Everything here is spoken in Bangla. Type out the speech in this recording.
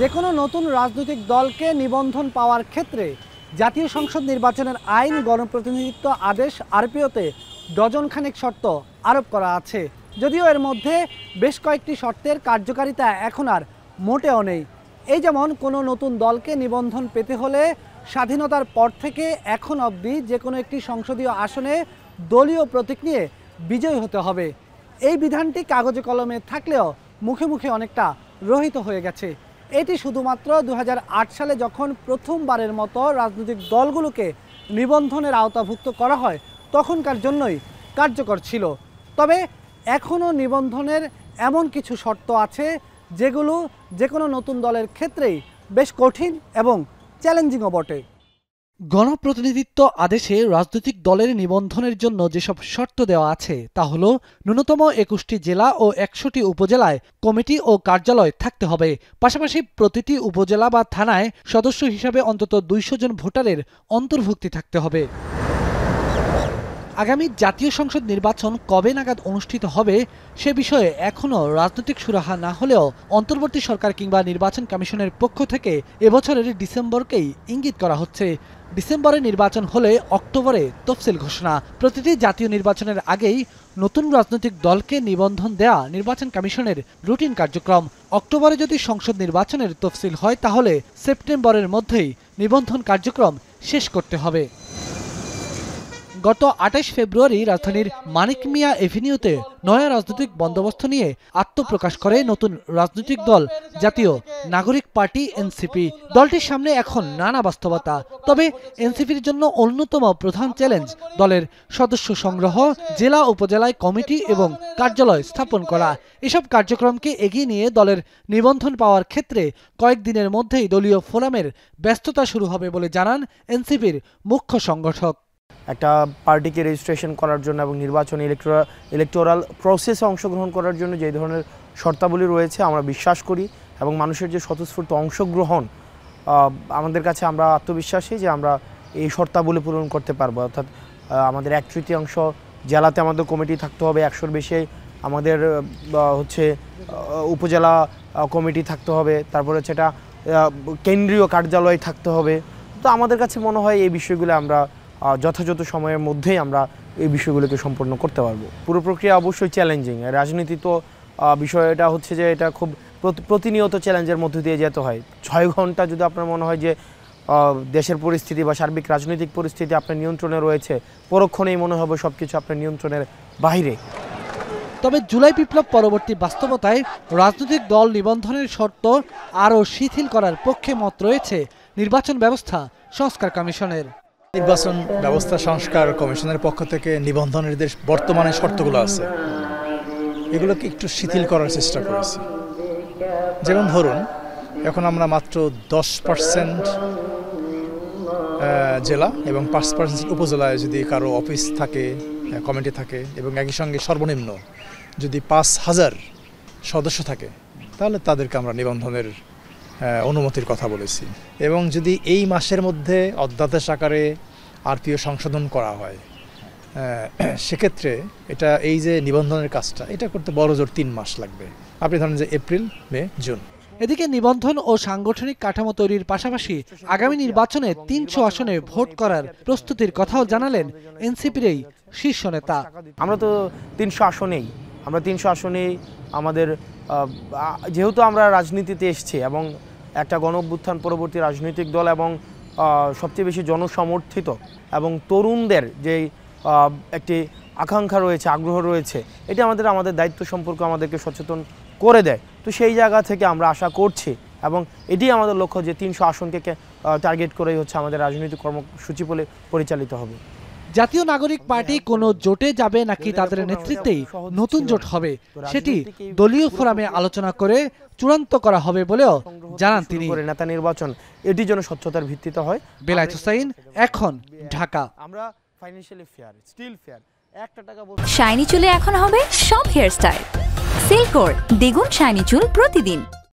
যে কোনো নতুন রাজনৈতিক দলকে নিবন্ধন পাওয়ার ক্ষেত্রে জাতীয় সংসদ নির্বাচনের আইন গণপ্রতিনিধিত্ব আদেশ আরপিওতে ডজনখানেক শর্ত আরোপ করা আছে। যদিও এর মধ্যে বেশ কয়েকটি শর্তের কার্যকারিতা এখন আর মোটেও নেই। এই যেমন কোনো নতুন দলকে নিবন্ধন পেতে হলে স্বাধীনতার পর থেকে এখন অবধি যে কোনো একটি সংসদীয় আসনে দলীয় প্রতীক নিয়ে বিজয়ী হতে হবে। এই বিধানটি কাগজে কলমে থাকলেও মুখে মুখে অনেকটা রহিত হয়ে গেছে। এটি শুধুমাত্র 2008 সালে যখন প্রথমবারের মতো রাজনৈতিক দলগুলোকে নিবন্ধনের আওতাভুক্ত করা হয় তখনকার জন্যই কার্যকর ছিল। তবে এখনও নিবন্ধনের এমন কিছু শর্ত আছে যেগুলো যে কোনো নতুন দলের ক্ষেত্রেই বেশ কঠিন এবং চ্যালেঞ্জিংও বটে। গণপ্রতিনিধিত্ব আদেশে রাজনৈতিক দলের নিবন্ধনের জন্য যেসব শর্ত দেওয়া আছে তা হলো ন্যূনতম 21টি জেলা ও 100টি উপজেলায় কমিটি ও কার্যালয় থাকতে হবে। পাশাপাশি প্রতিটি উপজেলা বা থানায় সদস্য হিসাবে অন্তত 200 জন ভোটারের অন্তর্ভুক্তি থাকতে হবে। আগামী জাতীয় সংসদ নির্বাচন কবে নাগাদ অনুষ্ঠিত হবে সে বিষয়ে এখনও রাজনৈতিক সুরাহা না হলেও অন্তর্বর্তী সরকার কিংবা নির্বাচন কমিশনের পক্ষ থেকে এবছরের ডিসেম্বরকেই ইঙ্গিত করা হচ্ছে। ডিসেম্বরে নির্বাচন হলে অক্টোবরে তফসিল ঘোষণা। প্রতিটি জাতীয় নির্বাচনের আগেই নতুন রাজনৈতিক দলকে নিবন্ধন দেয়া নির্বাচন কমিশনের রুটিন কার্যক্রম। অক্টোবরে যদি সংসদ নির্বাচনের তফসিল হয় তাহলে সেপ্টেম্বরের মধ্যেই নিবন্ধন কার্যক্রম শেষ করতে হবে। গত 28 ফেব্রুয়ারি রাজধানীর মানিক মিয়া এভিনিউতে নয়া রাজনৈতিক বন্দোবস্ত নিয়ে আত্মপ্রকাশ করে নতুন রাজনৈতিক দল জাতীয় নাগরিক পার্টি এনসিপি। দলটির সামনে এখন নানা বাস্তবতা। তবে এনসিপির জন্য অন্যতম প্রধান চ্যালেঞ্জ দলের সদস্য সংগ্রহ, জেলা উপজেলায় কমিটি এবং কার্যালয় স্থাপন করা। এসব কার্যক্রমকে এগিয়ে নিয়ে দলের নিবন্ধন পাওয়ার ক্ষেত্রে কয়েকদিনের মধ্যেই দলীয় ফোরামের ব্যস্ততা শুরু হবে বলে জানান এনসিপির মুখ্য সংগঠক। একটা পার্টিকে রেজিস্ট্রেশন করার জন্য এবং নির্বাচনী ইলেকটোরাল প্রসেসে অংশগ্রহণ করার জন্য যে ধরনের শর্তাবলী রয়েছে আমরা বিশ্বাস করি এবং মানুষের যে স্বতঃস্ফূর্ত অংশগ্রহণ আমাদের কাছে আমরা আত্মবিশ্বাসী যে আমরা এই শর্তাবলী পূরণ করতে পারবো। অর্থাৎ আমাদের 1/3 জেলাতে আমাদের কমিটি থাকতে হবে, 100-র বেশি আমাদের উপজেলা কমিটি থাকতে হবে, তারপরে সেটা কেন্দ্রীয় কার্যালয় থাকতে হবে। তো আমাদের কাছে মনে হয় এই বিষয়গুলো আমরা যথাযথ সময়ের মধ্যেই আমরা এই বিষয়গুলোকে সম্পন্ন করতে পারবো। পুরো প্রক্রিয়া অবশ্যই চ্যালেঞ্জিং। রাজনীতি তো বিষয়টা হচ্ছে যে এটা খুব প্রতিনিয়ত চ্যালেঞ্জের মধ্যে দিয়ে যেতে হয়। 6 ঘন্টা যদি আপনার মনে হয় যে দেশের পরিস্থিতি বা সার্বিক রাজনৈতিক পরিস্থিতি আপনার নিয়ন্ত্রণে রয়েছে, পরক্ষণেই মনে হবে সব কিছু আপনার নিয়ন্ত্রণের বাইরে। তবে জুলাই বিপ্লব পরবর্তী বাস্তবতায় রাজনৈতিক দল নিবন্ধনের শর্ত আরও শিথিল করার পক্ষে মত রয়েছে নির্বাচন ব্যবস্থা সংস্কার কমিশনের। নির্বাচন ব্যবস্থা সংস্কার কমিশনের পক্ষ থেকে নিবন্ধনের যে বর্তমানে শর্তগুলো আছে এগুলোকে একটু শিথিল করার চেষ্টা করেছি। যেমন ধরুন, এখন আমরা মাত্র 10% জেলা এবং 5% উপজেলায় যদি কারো অফিস থাকে, কমিটি থাকে এবং একই সঙ্গে সর্বনিম্ন যদি 5000 সদস্য থাকে তাহলে তাদেরকে আমরা নিবন্ধনের অনুমতির কথা বলেছি। এবং যদি এই মাসের মধ্যে অধ্যাদেশ আকারে আরপিও সংশোধন করা হয় সেক্ষেত্রে এটা এই যে নিবন্ধনের কাজটা এটা করতে বড়জোর 3 মাস লাগবে। আপনি ধরেন যে এপ্রিল, মে, জুন। এদিকে নিবন্ধন ও সাংগঠনিক কাঠামো তৈরির পাশাপাশি আগামী নির্বাচনে 300 আসনে ভোট করার প্রস্তুতির কথাও জানালেন এনসিপির এই শীর্ষ নেতা। আমরা তো 300 আসনেই আমাদের যেহেতু আমরা রাজনীতিতে এসেছি এবং একটা গণ-অভ্যুত্থান পরবর্তী রাজনৈতিক দল এবং সবচেয়ে বেশি জনসমর্থিত এবং তরুণদের যে একটি আকাঙ্ক্ষা রয়েছে, আগ্রহ রয়েছে, এটা আমাদের দায়িত্ব সম্পর্কে আমাদেরকে সচেতন করে দেয়। তো সেই জায়গা থেকে আমরা আশা করছি এবং এটি আমাদের লক্ষ্য যে 300 আসনকে টার্গেট করেই আমাদের রাজনৈতিক কর্মসূচি পরিচালিত হবে। জাতীয় নাগরিক পার্টি কোনো জোটে যাবে নাকি তাদের নেতৃত্বেই নতুন জোট হবে সেটি দলীয় ফোরামে আলোচনা করে চূড়ান্ত করা হবে বলেও জানান তিনি। নেতা নির্বাচন এটি যেন স্বচ্ছতার ভিত্তিতে হয়। বেলায়েত হোসাইন, এখন, ঢাকা। আমরা financially fair, still fair. Shiny চুলে এখন হবে সব হেয়ার স্টাইল। সিল্কোর দ্বিগুণ শাইনি চুল প্রতিদিন।